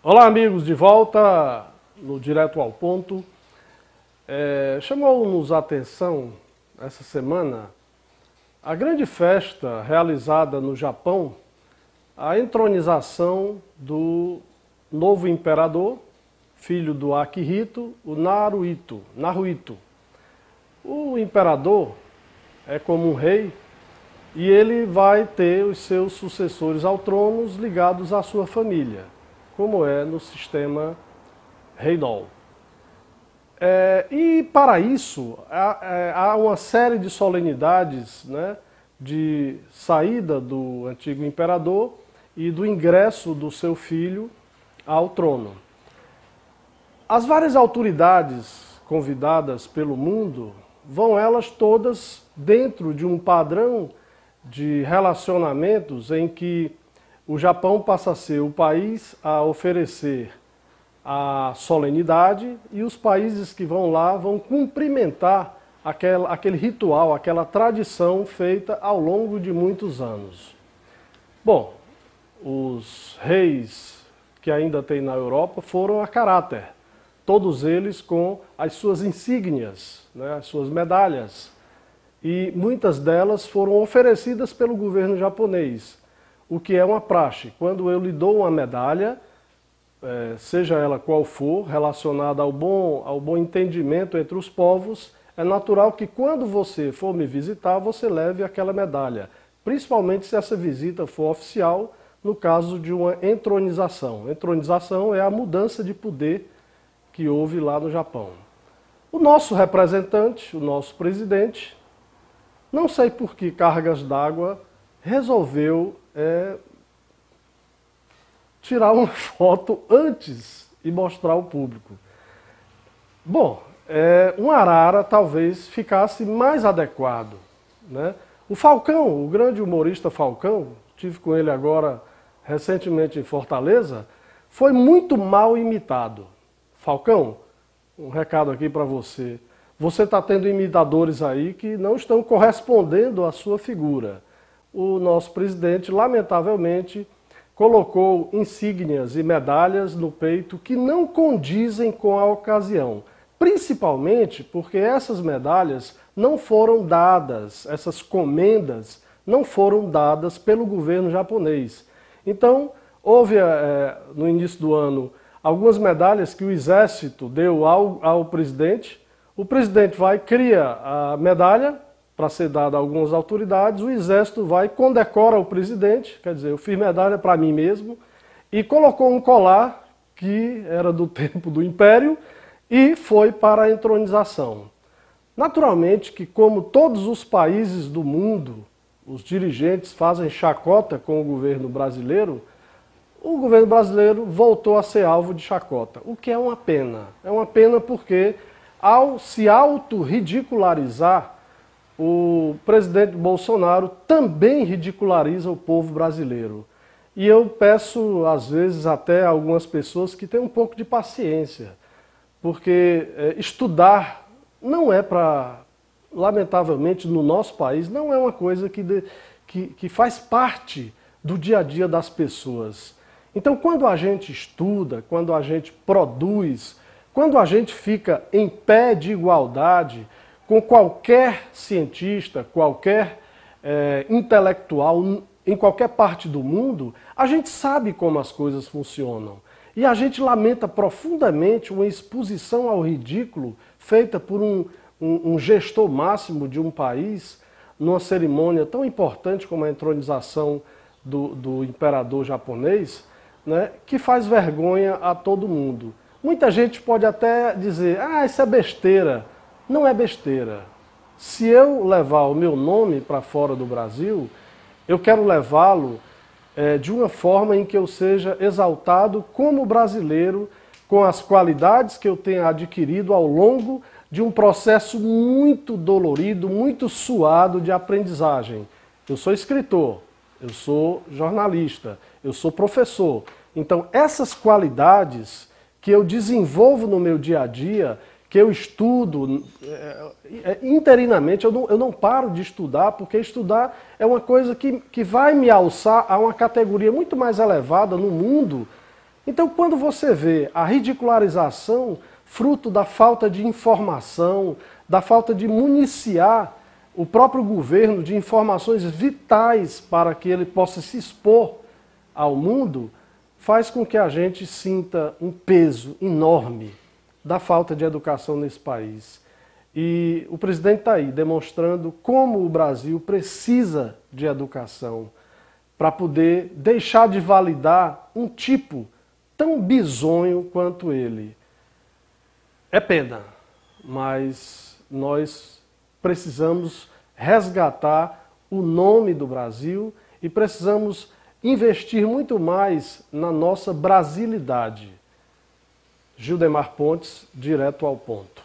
Olá, amigos, de volta no Direto ao Ponto. Chamou-nos a atenção essa semana a grande festa realizada no Japão, a entronização do novo imperador, filho do Akihito, o Naruhito. O imperador é como um rei e ele vai ter os seus sucessores ao trono ligados à sua família, como é no sistema Reinol. E para isso há uma série de solenidades, né, de saída do antigo imperador e do ingresso do seu filho ao trono. As várias autoridades convidadas pelo mundo vão elas todas dentro de um padrão de relacionamentos em que o Japão passa a ser o país a oferecer a solenidade e os países que vão lá vão cumprimentar aquele ritual, aquela tradição feita ao longo de muitos anos. Bom, os reis que ainda tem na Europa foram a caráter, todos eles com as suas insígnias, né, as suas medalhas, e muitas delas foram oferecidas pelo governo japonês, o que é uma praxe. Quando eu lhe dou uma medalha, seja ela qual for, relacionada ao bom entendimento entre os povos, é natural que quando você for me visitar, você leve aquela medalha, principalmente se essa visita for oficial, no caso de uma entronização. Entronização é a mudança de poder que houve lá no Japão. O nosso representante, o nosso presidente, não sei por que cargas d'água, resolveu tirar uma foto antes e mostrar ao público. Bom, um arara talvez ficasse mais adequado, né? O Falcão, o grande humorista Falcão, tive com ele agora recentemente em Fortaleza, foi muito mal imitado. Falcão, um recado aqui para você. Você está tendo imitadores aí que não estão correspondendo à sua figura. O nosso presidente, lamentavelmente, colocou insígnias e medalhas no peito que não condizem com a ocasião. Principalmente porque essas medalhas não foram dadas, essas comendas não foram dadas pelo governo japonês. Então, houve no início do ano algumas medalhas que o exército deu ao presidente. O presidente vai, cria a medalha para ser dada a algumas autoridades, o exército vai, condecora o presidente, quer dizer, eu fiz medalha para mim mesmo, e colocou um colar que era do tempo do Império e foi para a entronização. Naturalmente que, como todos os países do mundo, os dirigentes fazem chacota com o governo brasileiro voltou a ser alvo de chacota, o que é uma pena. É uma pena porque, ao se auto-ridicularizar, o presidente Bolsonaro também ridiculariza o povo brasileiro. E eu peço, às vezes, até a algumas pessoas que tenham um pouco de paciência, porque estudar não é para, lamentavelmente, no nosso país, não é uma coisa que faz parte do dia a dia das pessoas. Então, quando a gente estuda, quando a gente produz, quando a gente fica em pé de igualdade com qualquer cientista, qualquer intelectual, em qualquer parte do mundo, a gente sabe como as coisas funcionam. E a gente lamenta profundamente uma exposição ao ridículo feita por um gestor máximo de um país, numa cerimônia tão importante como a entronização do imperador japonês, né, que faz vergonha a todo mundo. Muita gente pode até dizer, isso é besteira. Não é besteira. Se eu levar o meu nome para fora do Brasil, eu quero levá-lo de uma forma em que eu seja exaltado como brasileiro, com as qualidades que eu tenha adquirido ao longo de um processo muito dolorido, muito suado de aprendizagem. Eu sou escritor, eu sou jornalista, eu sou professor. Então, essas qualidades que eu desenvolvo no meu dia a dia, que eu estudo interinamente, eu não paro de estudar, porque estudar é uma coisa que vai me alçar a uma categoria muito mais elevada no mundo Então, quando você vê a ridicularização fruto da falta de informação, da falta de municiar o próprio governo de informações vitais para que ele possa se expor ao mundo, faz com que a gente sinta um peso enorme da falta de educação nesse país. E o presidente está aí demonstrando como o Brasil precisa de educação para poder deixar de validar um tipo tão bizonho quanto ele. É pena, mas nós precisamos resgatar o nome do Brasil e precisamos investir muito mais na nossa brasilidade. Gildemar Pontes, direto ao ponto.